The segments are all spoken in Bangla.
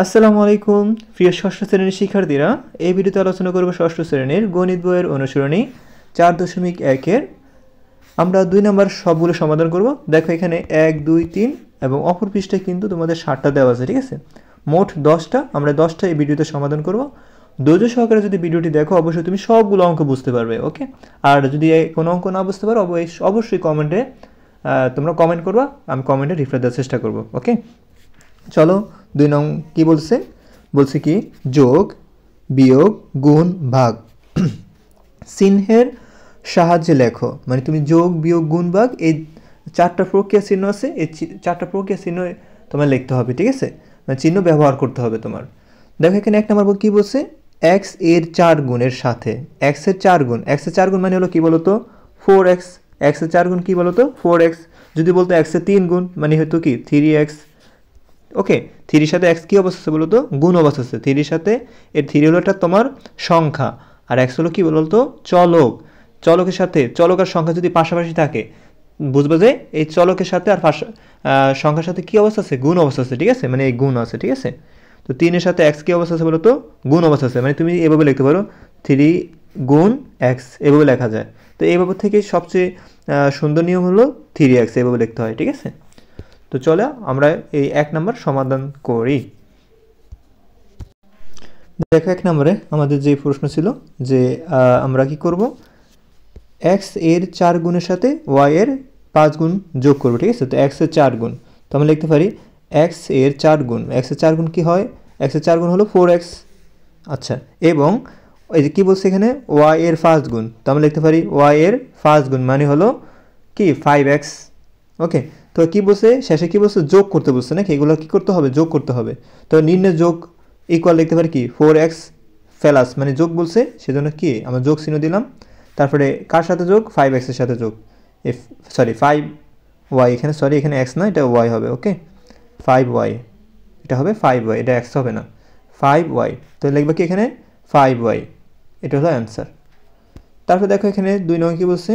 আসসালামু আলাইকুম প্রিয় ষষ্ঠ শ্রেণীর শিক্ষার্থীরা। এই ভিডিওতে আলোচনা করব ষষ্ঠ শ্রেণীর গণিত বইয়ের অনুসরণী 4.1-এর আমরা 2 নম্বর সবগুলো সমাধান করব। দেখো এখানে 1, 2, 3 এবং অপর পৃষ্ঠায় কিন্তু তোমাদের 7টা দেওয়া আছে, ঠিক আছে? মোট 10টা, আমরা 10টা এই ভিডিওতে সমাধান করব। ধৈর্য সহকারে যদি ভিডিওটি দেখো অবশ্যই তুমি সবগুলো অঙ্ক বুঝতে পারবে, ওকে? আর যদি কোনো অঙ্ক না বুঝতে পারো অবশ্যই কমেন্টে তোমরা কমেন্ট করবা, আমি কমেন্টে রিপ্লাই দেওয়ার চেষ্টা করব, ওকে? চলো 2 নং কি বলছে কি যোগ বিয়োগ গুণ ভাগ চিহ্নের সাহায্যে লেখো। মানে তুমি যোগ বিয়োগ গুণ ভাগ এই 4টা প্রক্রিয়া চিহ্ন আছে, এই 4টা প্রক্রিয়া চিহ্ন তোমার লিখতে হবে, ঠিক আছে? মানে চিহ্ন ব্যবহার করতে হবে তোমার। দেখো এখানে 1 নম্বর কি বলছে, x এর 4 গুণের সাথে x এর 4 গুণ, x এর 4 গুণ মানে হলো কি বলতো 4x, x এর 4 গুণ কি বলতো 4x। যদি বলতো x এর 3 গুণ মানে হতো কি 3x, ওকে? 3 এর সাথে x কি অবস্থা আছে বলতো গুণ অবস্থা আছে। 3 এর সাথে এর 3 হলো এটা তোমার সংখ্যা, আর x হলো কি বলতো চলক। চলকের সাথে চলক আর সংখ্যা যদি পাশাপাশি থাকে বুঝবে যে এই চলকের সাথে আর সংখ্যার সাথে কি অবস্থা আছে গুণ অবস্থা আছে, ঠিক আছে? মানে এই গুণ আছে, ঠিক আছে? তো 3 এর সাথে x কি অবস্থা আছে বলতো গুণ অবস্থা আছে। মানে তুমি এভাবে লিখতে পারো 3 গুণ x, এভাবে লেখা যায়। তো এইভাবে থেকে সবচেয়ে সুন্দর নিয়ম হলো 3x, এভাবে লিখতে হয়, ঠিক আছে? তো চলো আমরা এই 1 নম্বর সমাধান করি। দেখো 1 নম্বরে আমাদের যে প্রশ্ন ছিল যে আমরা কি করব, x এর 4 গুণের সাথে y এর 5 গুণ যোগ করব, ঠিক আছে? তো x এর 4 গুণ, তো আমরা লিখতে পারি x এর 4 গুণ, x এর 4 গুণ কি হয়, x এর 4 গুণ হলো 4x। আচ্ছা, এবং এই যে কি বলছে এখানে y এর 5 গুণ, তো আমরা লিখতে পারি y এর 5 গুণ মানে হলো কি 5x, ওকে? তো কি বলছে শেষে কি বলছে যোগ করতে বলছে নাকি, এগুলো কি করতে হবে যোগ করতে হবে। তো নিম্নে যোগ ইকুয়াল লিখতে পারি কি 4x প্লাস, মানে যোগ বলছে সেজন্য কি আমরা যোগ চিহ্ন দিলাম। তারপরে কার সাথে যোগ 5x এর সাথে যোগ, সরি 5y, এখানে সরি এখানে x না এটা y হবে, ওকে? 5y, এটা হবে 5y, এটা x হবে না 5y। তো লিখবে কি এখানে 5y, এটা হলো অ্যান্সার। তারপর দেখো এখানে 2 নং কি বলছে,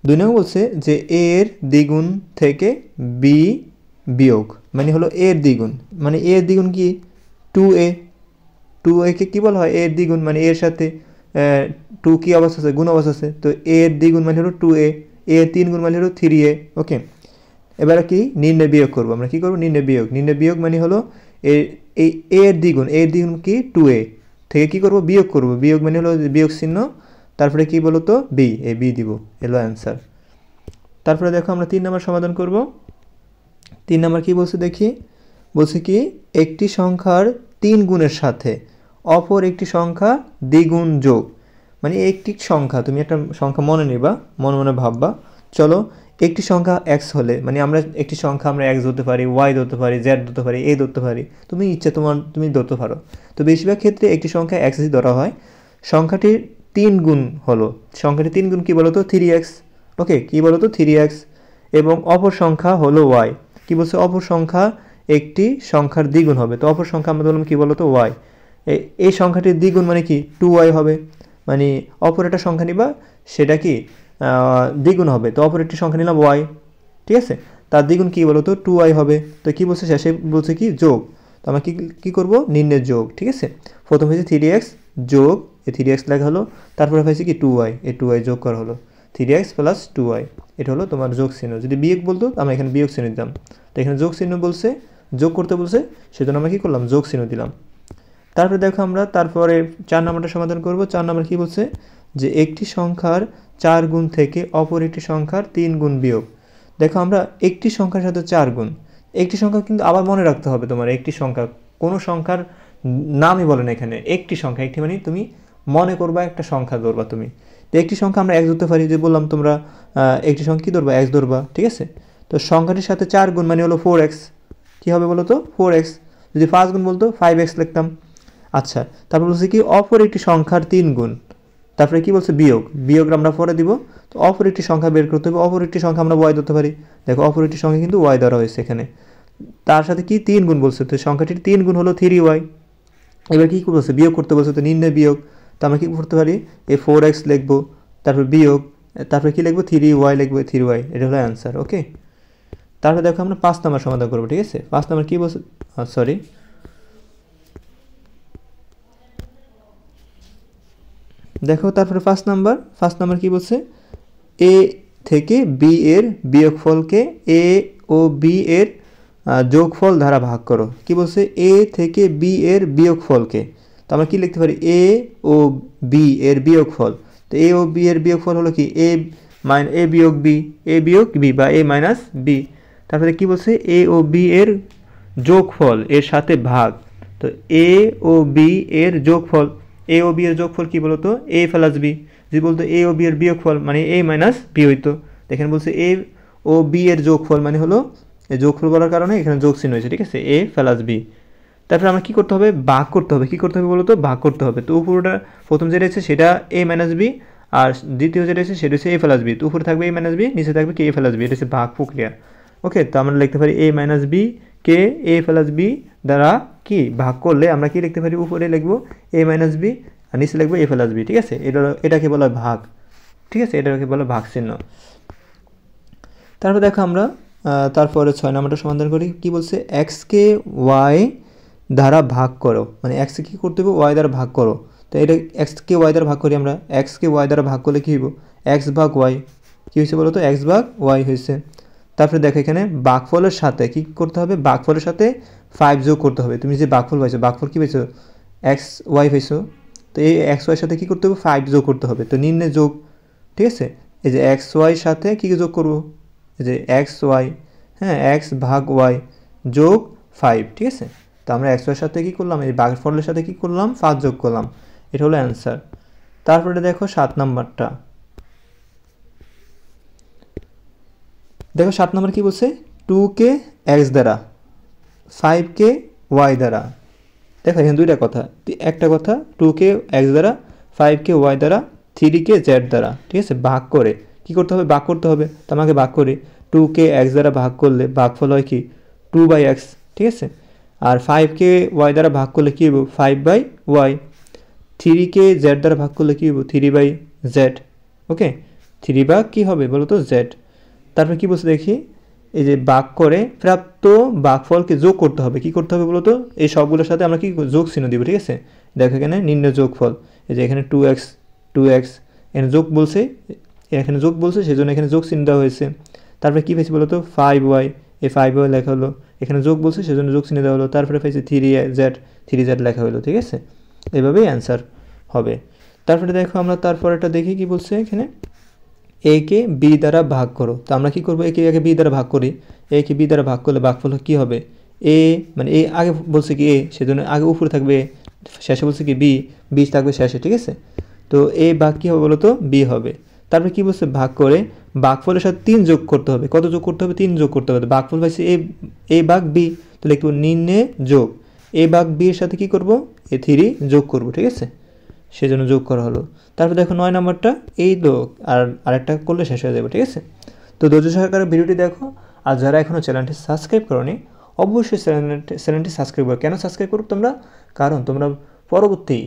2 নং বলছে যে a এর দ্বিগুণ থেকে b বিয়োগ মানে হলো a এর দ্বিগুণ, মানে a এর দ্বিগুণ কি 2a, 2a কে কি বলা হয় a এর দ্বিগুণ, মানে a এর সাথে 2 কি অবস্থা আছে গুণ অবস্থা আছে। তো a এর দ্বিগুণ মানে হলো 2a, a এর 3 গুণ মানে হলো 3a, ওকে? এবারে কি নির্ণয় বিয়োগ করব, আমরা কি করব নির্ণয় বিয়োগ মানে হলো এই a এর দ্বিগুণ, a এর দ্বিগুণ কি 2a থেকে কি করব বিয়োগ মানে হলো বিয়োগ চিহ্ন, তারপরে কি বলতো b, এই b দিব, এলো অ্যান্সার। তারপরে দেখো আমরা 3 নম্বর সমাধান করব। 3 নম্বর কি বলছে দেখি, বলছে কি একটি সংখ্যার 3 গুণের সাথে অপর একটি সংখ্যা দ্বিগুণ যোগ। মানে একটি সংখ্যা, তুমি একটা সংখ্যা মনে নিবা, মনে মনে ভাববা। চলো একটি সংখ্যা x হলে, মানে আমরা একটি সংখ্যা আমরা x ধরতে পারি, y ধরতে পারি, z ধরতে পারি, a ধরতে পারি, তুমি ইচ্ছা তুমি ধরতে পারো। তো বেশিরভাগ ক্ষেত্রে একটি সংখ্যা x ধরা হয়। সংখ্যাটির 3 গুণ হলো, সংখ্যাটির 3 গুণ কি বলতো 3x, ওকে? কি বলতো 3x, এবং অপর সংখ্যা হলো y। কি বলছে অপর সংখ্যা একটি সংখ্যার দ্বিগুণ হবে। তো অপর সংখ্যা আমরা বললাম কি বলতো y, এই সংখ্যাটির দ্বিগুণ মানে কি 2y হবে। মানে অপর একটা সংখ্যা নিবা সেটা কি দ্বিগুণ হবে, তো অপর একটি সংখ্যা নিলাম y, ঠিক আছে? তার দ্বিগুণ কি বলতো 2y হবে। তো কি বলছে শেষে বলছে কি যোগ, তো আমরা কি করব নির্ণয় যোগ, ঠিক আছে? প্রথম হয়েছে 3x যোগ এই 3x লেখা হলো, তারপরে হয়েছে কি 2y, এই 2y যোগ করা হলো 3x প্লাস 2y, এটা হলো তোমার যোগ চিহ্ন। যদি বিয়োগ বলতো আমরা এখানে বিয়োগ চিহ্ন দিতাম, তো এখানে যোগ চিহ্ন বলছে যোগ করতে বলছে সেজন্য আমরা কি করলাম যোগ চিহ্ন দিলাম। তারপরে দেখো আমরা তারপরে 4 নম্বরটা সমাধান করব। 4 নম্বর কি বলছে যে একটি সংখ্যার 4 গুণ থেকে অপর একটি সংখ্যার 3 গুণ বিয়োগ। দেখো আমরা একটি সংখ্যার সাথে 4 গুণ, একটি সংখ্যা কিন্তু আবার মনে রাখতে হবে তোমার, একটি সংখ্যা কোনো সংখ্যার নামই বলে না এখানে, একটি সংখ্যা, একটি মানে তুমি মনে করবা একটা সংখ্যা ধরবা তুমি। তো একটি সংখ্যা আমরা x ধরতে পারি, যে বললাম তোমরা একটি সংখ্যা কি ধরবা x ধরবা, ঠিক আছে? তো সংখ্যাটির সাথে 4 গুণ মানে হলো 4x, কি হবে বলো তো 4x। যদি 5 গুণ বলতো 5x লিখতাম। আচ্ছা, তারপর বলছে কি অপর একটি সংখ্যার 3 গুণ, তারপরে কি বলছে বিয়োগ আমরা পরে দিব। তো অপর একটি সংখ্যা বের করতে হবে, অপর একটি সংখ্যা আমরা y ধরতে পারি। দেখো অপর একটি সংখ্যা কিন্তু y ধরা হয়েছে এখানে, তার সাথে কি 3 গুণ বলছে, তো সংখ্যাটির 3 গুণ হলো 3y। এবার কি বলছে বিয়োগ করতে বলছে, তো নির্ণয় বিয়োগ, তো আমরা কি করতে পারি এই 4x লিখবো, তারপর বিয়োগ, তারপরে কি লিখবো 3y লিখবো 3y, এটা হলো অ্যান্সার, ওকে? তারপরে দেখো আমরা 5 নাম্বার সমাধান করবো, ঠিক আছে। 5 নাম্বার কি বলছে, সরি, দেখো তারপরে 5 নাম্বার কি বলছে, এ থেকে বি এর বিয়োগফলকে এ ও বি এর যোগফল দ্বারা ভাগ করো। কি বলছে, এ থেকে বি এর বিয়োগফলকে, তো আমরা কি লিখতে পারি, এ ও বি এর বিয়োগফল। তো এ ও বি এর বিয়োগফল হলো কি, এ বিয়োগ বি বা এ মাইনাস বি। তারপরে কি বলছে, এ ও বি এর যোগফল এর সাথে ভাগ। তো এ ও বি এর যোগফল, এ ও বি এর যোগফল কি বলতো, এ প্লাস বি। যদি বলতো এ ও বি এর বিয়োগফল মানে এ মাইনাস বি হইতো। এখানে বলছে এ ও বি এর যোগফল মানে হলো, এই যোগফল বলার কারণে এখানে যোগ চিহ্ন হয়েছে, ঠিক আছে, এ প্লাস বি। তারপরে আমরা কী করতে হবে, ভাগ করতে হবে। কী করতে হবে বলতো, ভাগ করতে হবে। তো উপরটা প্রথম যেটা আছে সেটা এ মাইনাস বি, আর দ্বিতীয় যেটা আছে সেটা হচ্ছে এ প্লাস বি। তো উপরে থাকবে এ মাইনাস বি, নিচে থাকবে কে এ প্লাস বি, এটা হচ্ছে ভাগ প্রক্রিয়া। ওকে, তো আমরা লিখতে পারি এ মাইনাস বি কে এ প্লাস বি দ্বারা কি ভাগ করলে আমরা কি লিখতে পারি, উপরে লিখবো এ মাইনাস বি আর নিচে লিখবো এ প্লাস বি, ঠিক আছে। এটাকে বলা হয় ভাগ, ঠিক আছে, এটাকে বলা ভাগ চিহ্ন। তারপর দেখো আমরা তারপরে 6 নাম্বারটা সমাধান করি। কি বলছে, এক্সকে ওয়াই দ্বারা ভাগ করো, মানে এক্সকে কী করতে হবে, ওয়াই দ্বারা ভাগ করো। তো এটা এক্সকে ওয়াই দ্বারা ভাগ করি আমরা, এক্সকে ওয়াই দ্বারা ভাগ করলে কী হইব, এক্স ভাগ ওয়াই। কী হয়েছে বলো তো, এক্স ভাগ ওয়াই হয়েছে। তারপরে দেখো এখানে ভাগফলের সাথে কী করতে হবে, ভাগফলের সাথে 5 যোগ করতে হবে। তুমি যে ভাগফল পাইছো, ভাগফল কী পাইছো, এক্স ওয়াই পাইছো। তো এই এক্স ওয়াইয়ের সাথে কী করতে হবে, 5 যোগ করতে হবে। তো নিম্নে যোগ, ঠিক আছে, এই যে এক্স ওয়াইয়ের সাথে কী যোগ করবো, এই যে এক্স ওয়াই, হ্যাঁ, এক্স ভাগ ওয়াই যোগ 5, ঠিক আছে। তো আমরা এক্স ওয়াইয়ের সাথে কী করলাম, এই ভাগফলের সাথে কী করলাম, 5 যোগ করলাম। এটা হলো অ্যান্সার। তারপরে দেখো 7 নাম্বারটা, দেখো 7 নাম্বার কী বলছে, 2কে এক্স দ্বারা 5কে ওয়াই দ্বারা। দেখো এখানে দুইটা কথা, একটা কথা 2কে এক্স দ্বারা 5কে ওয়াই দ্বারা 3কে জেড দ্বারা, ঠিক আছে, ভাগ করে কী করতে হবে, ভাগ করতে হবে। তো আমাকে ভাগ করি, 2কে এক্স দ্বারা ভাগ করলে ভাগফল হয় কি 2/x, ঠিক আছে। আর 5কে ওয়াই দ্বারা ভাগ করলে কী হইব, 5/y। 3কে জেড দ্বারা ভাগ করলে কী হইব, 3/z। ওকে, 3 ভাগ কী হবে বলো তো, জেড। তারপরে কী বলছে দেখি, এই যে ভাগ করে প্রাপ্ত ভাগফলকে যোগ করতে হবে। কী করতে হবে বলো তো, এই সবগুলোর সাথে আমরা কি যোগ চিহ্ন দিব, ঠিক আছে। দেখো এখানে নির্ণয় যোগফল, এই যে এখানে 2x এখানে যোগ বলছে, এখানে যোগ বলছে সেজন্য এখানে যোগ চিহ্ন দেওয়া হয়েছে। তারপরে কী পেয়েছি বলো তো, 5y, এই 5y লেখা হলো, এখানে যোগ বলছে সেজন্য যোগ চিহ্ন দেওয়া হলো। তারপরে পেয়েছি 3z লেখা হলো, ঠিক আছে। এভাবেই অ্যান্সার হবে। তারপরে দেখো আমরা তারপরেটা দেখি কি বলছে এখানে, এ কে বি দ্বারা ভাগ করো। তো আমরা কী করবো, একে বি দ্বারা ভাগ করি। এ কে বি দ্বারা ভাগ করলে ভাগফল কী হবে, এ মানে এ আগে বলছে কি এ, সেজন্য আগে উপরে থাকবে, শেষে বলছে কি বি থাকবে শেষে, ঠিক আছে। তো এ ভাগ কী হবে বলো তো, বি হবে। তারপরে কী বলছে, ভাগ করে ভাগফলের সাথে 3 যোগ করতে হবে। কত যোগ করতে হবে, 3 যোগ করতে হবে। ভাগফল পাইছে এ ভাগ বি, তো লিখব নিম্নে যোগ এ ভাগ বি এর সাথে কী করবো, এ 3 যোগ করব, ঠিক আছে, সেজন্য যোগ করা হলো। তারপর দেখো 9 নম্বরটা, এই লোক আরেকটা করলে শেষ হয়ে যাবে, ঠিক আছে। তো ধৈর্য সহকারে ভিডিওটি দেখো, আর যারা এখনও চ্যানেলটি সাবস্ক্রাইব করোনি অবশ্যই চ্যানেলটি সাবস্ক্রাইব করো। কেন সাবস্ক্রাইব করো তোমরা, কারণ তোমরা পরবর্তী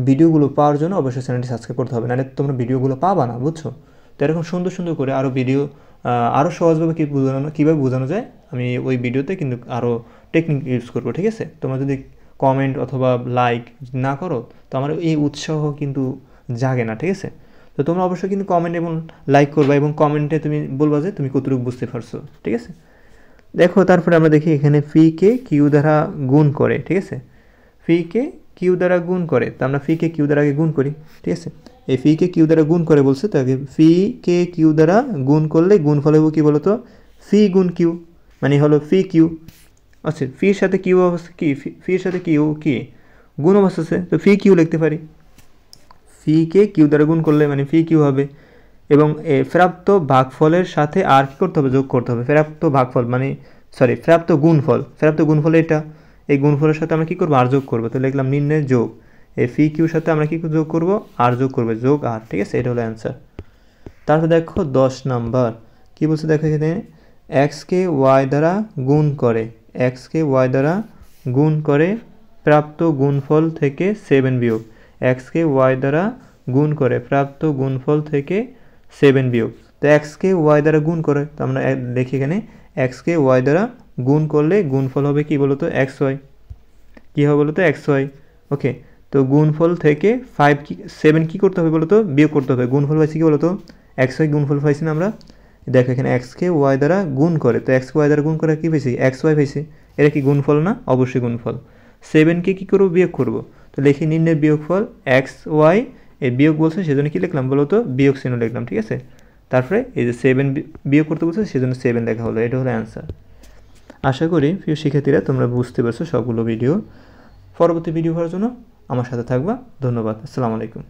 ভিডিওগুলো পাওয়ার জন্য অবশ্যই চ্যানেলটি সাবস্ক্রাইব করতে হবে, নাহলে তোমরা ভিডিওগুলো পাবা না, বুঝছো। তো এরকম সুন্দর সুন্দর করে আরও ভিডিও আরও সহজভাবে কীভাবে বোঝানো যায়, আমি ওই ভিডিওতে কিন্তু আরও টেকনিক ইউজ করবো, ঠিক আছে। তোমরা যদি কমেন্ট অথবা লাইক না করো তো আমার এই উৎসাহ কিন্তু জাগে না, ঠিক আছে। তো তোমরা অবশ্যই কিন্তু কমেন্ট এবং লাইক করবা, এবং কমেন্টে তুমি বলবা যে তুমি কতটুকু বুঝতে পারছো, ঠিক আছে। দেখো তারপরে আমরা দেখি এখানে ফিকে কিউ দ্বারা গুণ করে, ঠিক আছে, ফিকে কিউ দ্বারা গুণ করে। তো আমরা ফিকে কিউ দ্বারা আগে গুণ করি, ঠিক আছে। এই ফিকে কিউ দ্বারা গুণ করে বলছে, তাকে ফিকে কিউ দ্বারা গুণ করলে গুণফল হবে কী বলতো, ফি গুণ কিউ, মানে হলো ফি কিউ। আচ্ছা, ফির সাথে কিউ অবস্থা কি, ফির সাথে কিউ কি গুণ অবস্থা আছে, তো ফি কিউ লিখতে পারি। ফিকে কিউ দ্বারা গুণ করলে মানে ফি কিউ হবে, এবং প্রাপ্ত ভাগফলের সাথে আর কী করতে হবে, যোগ করতে হবে। প্রাপ্ত ভাগফল মানে প্রাপ্ত গুণফল এটা, এই গুণফলের সাথে আমরা কী করবো, আর যোগ করবো। তো লিখলাম নিম্নের যোগ, এই ফি কিউর সাথে আমরা কী যোগ করবো, আর যোগ করবো, যোগ আর, ঠিক আছে, এটা হলো অ্যান্সার। তারপর দেখো 10 নাম্বার কী বলছে, দেখো এখানে এক্সকে ওয়াই দ্বারা গুণ করে, এক্সকে ওয়াই দ্বারা গুণ করে প্রাপ্ত গুণফল থেকে 7 বিয়োগ। এক্সকে ওয়াই দ্বারা গুণ করে প্রাপ্ত গুণফল থেকে 7 বিয়োগ। তো এক্সকে ওয়াই দ্বারা গুণ করে, তো আমরা দেখি এখানে এক্সকে ওয়াই দ্বারা গুণ করলে গুণফল হবে কি বলো তো এক্স ওয়াই, কী হবে বলো তো এক্স ওয়াই। ওকে, তো গুণফল থেকে 7 কী করতে হবে বলো তো বিয়োগ করতে হবে। গুণফল পাইছি কি বলো তো এক্স ওয়াই গুণফল পাইছি না আমরা, দেখো এখানে এক্সকে ওয়াই দ্বারা গুণ করে, তো এক্সকে ওয়াই দ্বারা গুণ করে কী পাইছি এক্স ওয়াই পাইছি, এটা কি গুণফল না, অবশ্যই গুণফল। 7কে কী করবো বিয়োগ করবো, তো লিখি নির্ণয়ের বিয়োগফল এক্স ওয়াই, এই বিয়োগ বলছে সেজন্য কী লিখলাম বলো তো বিয়োগ চিহ্ন লিখলাম, ঠিক আছে। তারপরে এই যে 7 বিয়োগ করতে বলছে সেজন্য 7 লেখা হলো, এটা হলো অ্যান্সার। আশা করি প্রিয় শিক্ষার্থীরা তোমরা বুঝতে পারছো সবগুলো ভিডিও। পরবর্তী ভিডিও হওয়ার জন্য আমার সাথে থাকবা। ধন্যবাদ। আসসালামু আলাইকুম।